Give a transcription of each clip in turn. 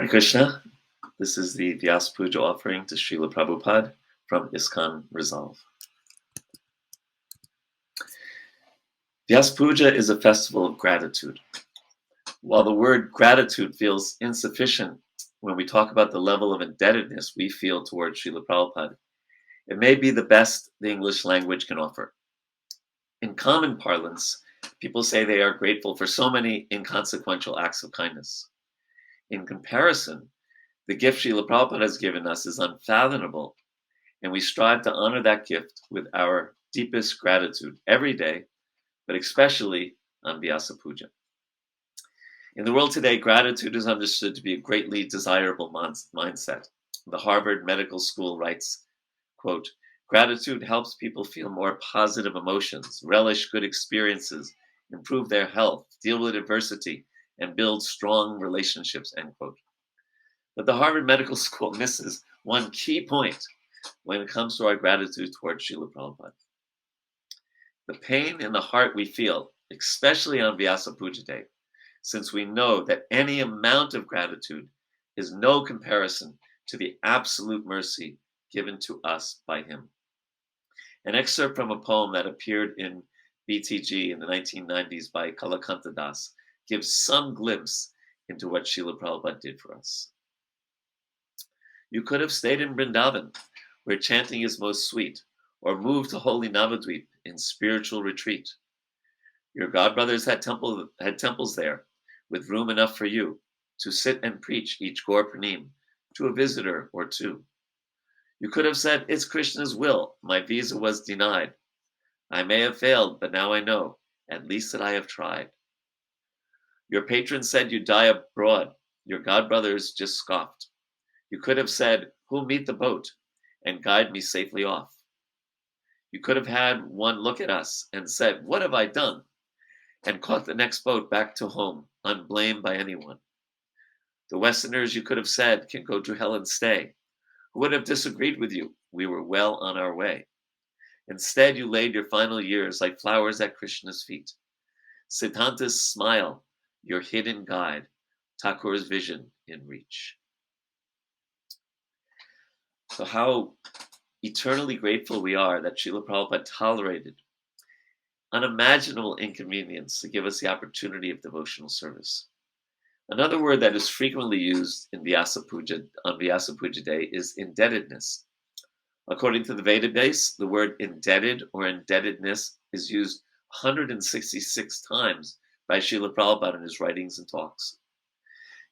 Hare Krishna. This is the Vyasa Puja offering to Srila Prabhupada from ISKCON Resolve. Vyasa Puja is a festival of gratitude. While the word gratitude feels insufficient when we talk about the level of indebtedness we feel towards Srila Prabhupada, it may be the best the English language can offer. In common parlance, people say they are grateful for so many inconsequential acts of kindness. In comparison, the gift Srila Prabhupada has given us is unfathomable, and we strive to honor that gift with our deepest gratitude every day, but especially on Vyasa Puja. In the world today, gratitude is understood to be a greatly desirable mindset. The Harvard Medical School writes, quote, "Gratitude helps people feel more positive emotions, relish good experiences, improve their health, deal with adversity, and build strong relationships," end quote. But the Harvard Medical School misses one key point when it comes to our gratitude towards Srila Prabhupada. The pain in the heart we feel, especially on Vyasa Puja Day, since we know that any amount of gratitude is no comparison to the absolute mercy given to us by him. An excerpt from a poem that appeared in BTG in the 1990s by Kalakanta Das gives some glimpse into what Srila Prabhupada did for us. You could have stayed in Vrindavan, where chanting is most sweet, or moved to holy Navadvip in spiritual retreat. Your godbrothers had temples there, with room enough for you to sit and preach each Gaur Pranim to a visitor or two. You could have said, "It's Krishna's will, my visa was denied. I may have failed, but now I know, at least that I have tried." Your patron said you'd die abroad. Your godbrothers just scoffed. You could have said, "Who'll meet the boat and guide me safely off?" You could have had one look at us and said, "What have I done?" and caught the next boat back to home, unblamed by anyone. The Westerners, you could have said, can go to hell and stay. Who would have disagreed with you? We were well on our way. Instead, you laid your final years like flowers at Krishna's feet. Siddhanta's smile, your hidden guide, Thakur's vision in reach. So how eternally grateful we are that Srila Prabhupada tolerated unimaginable inconvenience to give us the opportunity of devotional service. Another word that is frequently used in Vyasa Puja, on Vyasa Puja Day, is indebtedness. According to the Veda base, the word indebted or indebtedness is used 166 times by Srila Prabhupada in his writings and talks.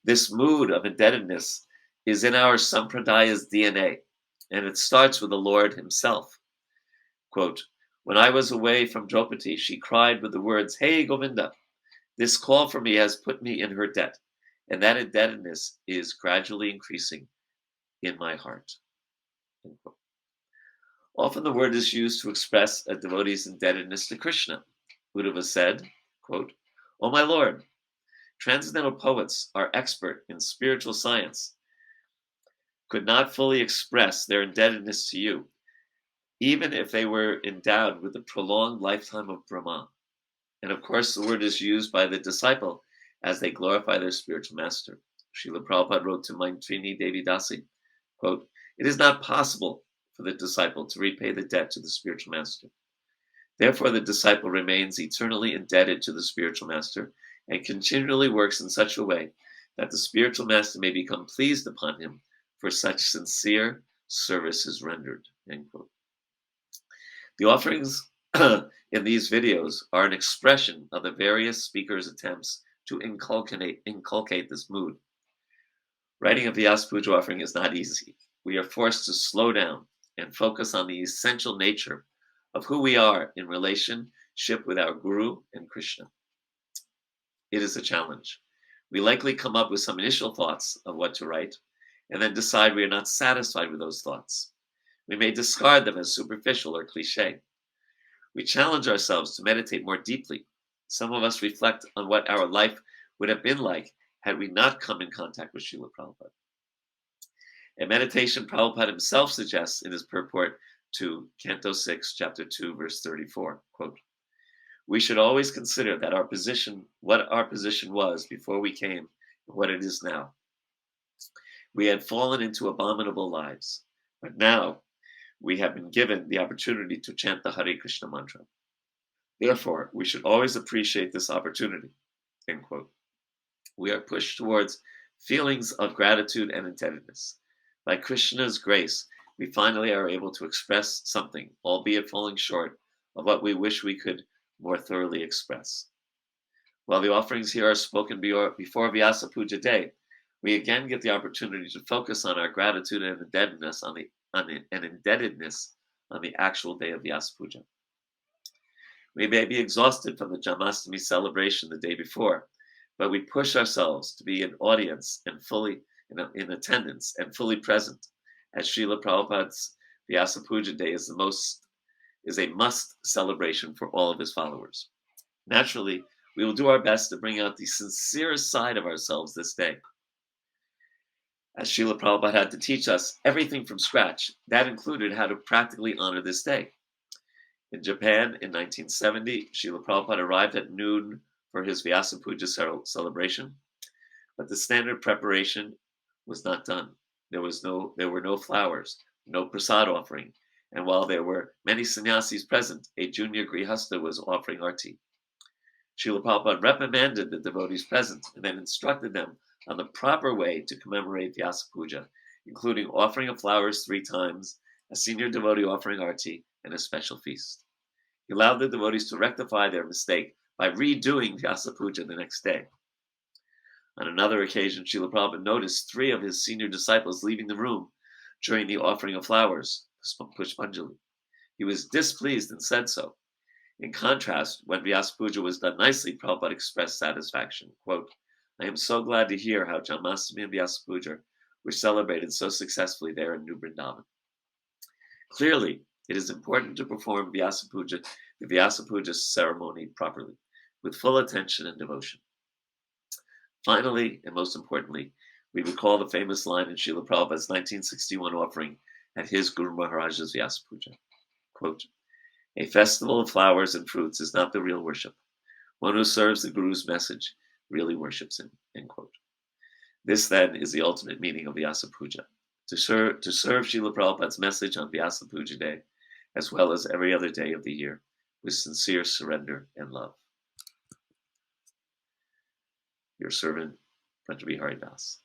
This mood of indebtedness is in our Sampradaya's DNA, and it starts with the Lord himself. Quote, "When I was away from Draupadi, she cried with the words, 'Hey, Govinda, this call for me has put me in her debt, and that indebtedness is gradually increasing in my heart.'" End quote. Often the word is used to express a devotee's indebtedness to Krishna. Uddhava said, quote, "O my Lord, transcendental poets are expert in spiritual science, could not fully express their indebtedness to you, even if they were endowed with a prolonged lifetime of Brahma." And of course, the word is used by the disciple as they glorify their spiritual master. Srila Prabhupada wrote to Maitrini Devi Dasi, quote, "It is not possible for the disciple to repay the debt to the spiritual master. Therefore, the disciple remains eternally indebted to the spiritual master and continually works in such a way that the spiritual master may become pleased upon him for such sincere service is rendered." End quote. The offerings in these videos are an expression of the various speakers' attempts to inculcate this mood. Writing a Vyasa Puja offering is not easy. We are forced to slow down and focus on the essential nature of who we are in relationship with our Guru and Krishna. It is a challenge. We likely come up with some initial thoughts of what to write, and then decide we are not satisfied with those thoughts. We may discard them as superficial or cliche. We challenge ourselves to meditate more deeply. Some of us reflect on what our life would have been like had we not come in contact with Srila Prabhupada. A meditation Prabhupada himself suggests in his purport to Canto 6, Chapter 2, verse 34, quote, "We should always consider that what our position was before we came, and what it is now. We had fallen into abominable lives, but now we have been given the opportunity to chant the Hare Krishna mantra. Therefore, we should always appreciate this opportunity. End quote. We are pushed towards feelings of gratitude and indebtedness. By Krishna's grace, we finally are able to express something, albeit falling short of what we wish we could more thoroughly express. While the offerings here are spoken before Vyasa Puja Day, we again get the opportunity to focus on our gratitude and indebtedness on the actual day of Vyasa Puja. We may be exhausted from the Janmashtami celebration the day before, but we push ourselves to be in audience and fully in attendance and fully present, as Srila Prabhupada's Vyasa Puja Day is a must celebration for all of his followers. Naturally, we will do our best to bring out the sincerest side of ourselves this day. As Srila Prabhupada had to teach us everything from scratch, that included how to practically honor this day. In Japan in 1970, Srila Prabhupada arrived at noon for his Vyasa Puja celebration, but the standard preparation was not done. There were no flowers, no prasad offering, and while there were many sannyasis present, a junior grihasta was offering arti. Srila Prabhupada reprimanded the devotees present and then instructed them on the proper way to commemorate Vyasa Puja, including offering of flowers 3 times, a senior devotee offering arti, and a special feast. He allowed the devotees to rectify their mistake by redoing Vyasa Puja the next day. On another occasion, Srila Prabhupada noticed 3 of his senior disciples leaving the room during the offering of flowers, Pushpanjali. He was displeased and said so. In contrast, when Vyasa Puja was done nicely, Prabhupada expressed satisfaction. Quote, I am so glad to hear how Janmashtami and Vyasa Puja were celebrated so successfully there in New Vrindavan. Clearly, it is important to perform the Vyasa Puja ceremony properly, with full attention and devotion. Finally, and most importantly, we recall the famous line in Srila Prabhupada's 1961 offering at his Guru Maharaj's Vyasa Puja. Quote, a festival of flowers and fruits is not the real worship. One who serves the Guru's message really worships him. End quote. This, then, is the ultimate meaning of Vyasa Puja. To serve Srila Prabhupada's message on Vyasa Puja Day, as well as every other day of the year, with sincere surrender and love. Your servant, Prabhupada Vyasa.